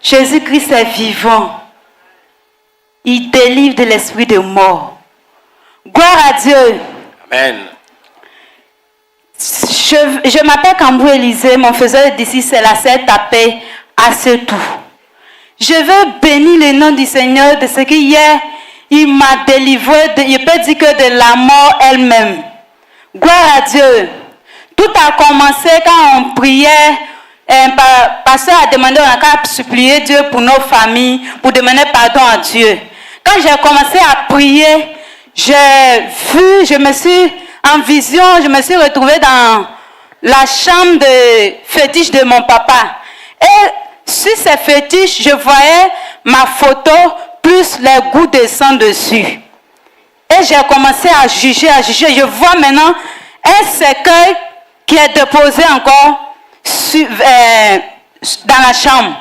Jésus-Christ est vivant. Il délivre de l'esprit de mort. Gloire à Dieu. Amen. Je m'appelle Cambou Élisée, mon faiseur d'ici, c'est la sœur Tapé à ce tout. Je veux bénir le nom du Seigneur de ce qu'hier, il m'a délivré, je peux dire que de la mort elle-même. Gloire à Dieu. Tout a commencé quand on priait, pasteur a demandé, on a qu'à supplier Dieu pour nos familles, pour demander pardon à Dieu. Quand j'ai commencé à prier, je me suis en vision, je me suis retrouvée dans la chambre de fétiche de mon papa. Et sur ces fétiches, je voyais ma photo plus les gouttes de sang dessus. Et j'ai commencé à juger. Je vois maintenant un cercueil qui est déposé encore dans la chambre.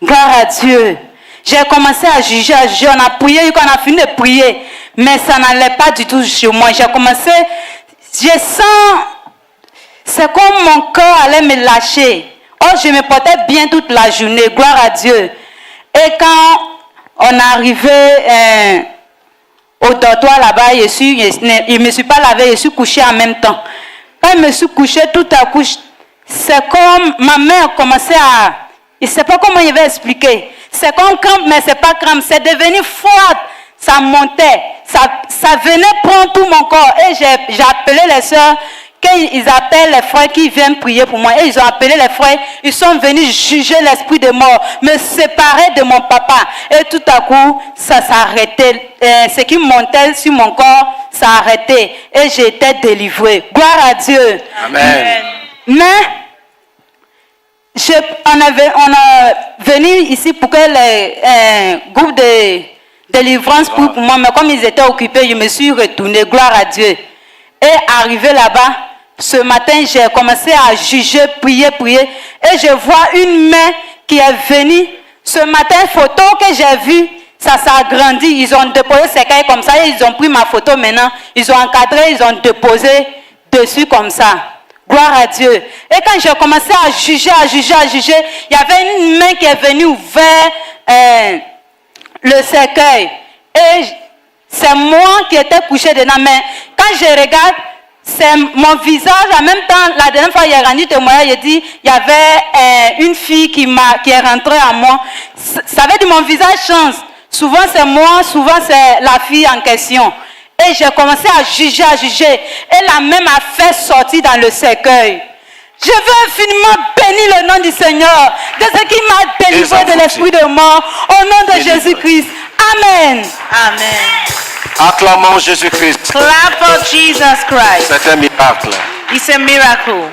Gloire à Dieu. J'ai commencé à juger. On a prié, on a fini de prier. Mais ça n'allait pas du tout sur moi. J'ai commencé, je sens, c'est comme mon cœur allait me lâcher. Oh, je me portais bien toute la journée. Gloire à Dieu. Et quand on est arrivé au dortoir là-bas, je ne me suis pas lavé, je suis couché en même temps. Quand je me suis couché, tout à coup, c'est comme ma mère commençait à... Je ne sais pas comment je vais expliquer. C'est comme crampe, mais ce n'est pas crampe. C'est devenu froid. Ça montait. Ça venait prendre tout mon corps. Et j'ai appelé les soeurs, qu'ils appellent les frères qui viennent prier pour moi. Et ils ont appelé les frères. Ils sont venus juger l'esprit de mort, me séparer de mon papa. Et tout à coup, ça s'arrêtait. Ce qui montait sur mon corps, ça arrêtait. Et j'ai été délivrée. Gloire à Dieu. Amen. Mais on a venu ici pour que les groupes de délivrance pour moi, mais comme ils étaient occupés, je me suis retournée, gloire à Dieu. Et arrivé là-bas, ce matin, j'ai commencé à juger, prier, et je vois une main qui est venue. Ce matin, photo que j'ai vue, ça s'agrandit. Ils ont déposé ces cailles comme ça, et ils ont pris ma photo maintenant, ils ont encadré, ils ont déposé dessus comme ça. Gloire à Dieu. Et quand j'ai commencé à juger, il y avait une main qui est venue vers le cercueil. Et c'est moi qui étais couché dedans. Mais quand je regarde, c'est mon visage. En même temps, la dernière fois, il y a rendu témoignage, il dit, il y avait une fille qui est rentrée à moi. Ça veut dire mon visage change. Souvent c'est moi, souvent c'est la fille en question. Et j'ai commencé à juger. Et la même a fait sortir dans le cercueil. Je veux infiniment bénir le nom du Seigneur, de ce qui m'a délivré de l'esprit de mort, au nom de Jésus-Christ. Amen. Amen. Acclamons Jésus-Christ. Clap for Jesus Christ. C'est un miracle. It's a miracle.